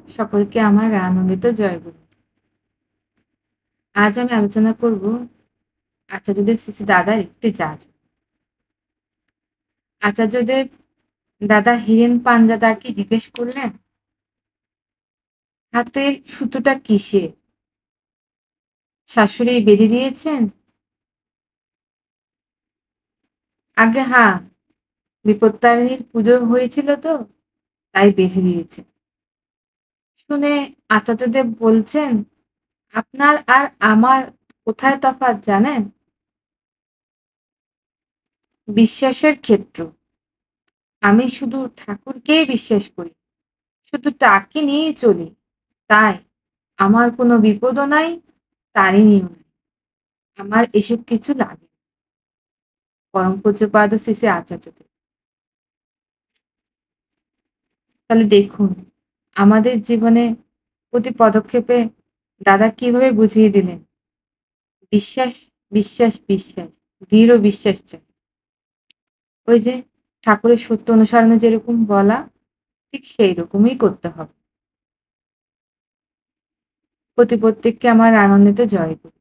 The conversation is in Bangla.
সকলকে আমার আনন্দিত জয়গুরু। আজ আমি আলোচনা করব আচার্যদেব শ্রী শ্রী দাদার একটি জাজু। আচার্যদেব দাদা হীরেন পাঞ্জাদারকে জিজ্ঞেস করলেন, হাতের সুতোটা কিসের? শাশুড়ি বেঁধে দিয়েছেন? আগে হ্যাঁ, বিপত্তারিণীর পুজো হয়েছিল তো, তাই বেঁধে দিয়েছে। শুনে আচার্যদেব বলছেন, আপনার আর আমার কোথায় তফাৎ জানেন? বিশ্বাসের ক্ষেত্র। আমি শুধু ঠাকুরকেই বিশ্বাস করি, শুধু তাকে নিয়েই চলি। তাই আমার কোনো বিপদও নাই, তারই নিয়েও নাই। আমার এসব কিছু লাগে না। পরম পূজ্যপাদ শ্রী শ্রী আচার্যদেব। তাহলে দেখুন, আমাদের জীবনে প্রতি পদক্ষেপে দাদা কিভাবে বুঝিয়ে দিলেন, বিশ্বাস, বিশ্বাস, বিশ্বাস, দৃঢ় বিশ্বাস চাই। ওই যে ঠাকুরের সত্য অনুসরণে যেরকম বলা, ঠিক সেই রকমই করতে হবে। প্রতি প্রত্যেককে আমার আনন্দিত জয় গুরু।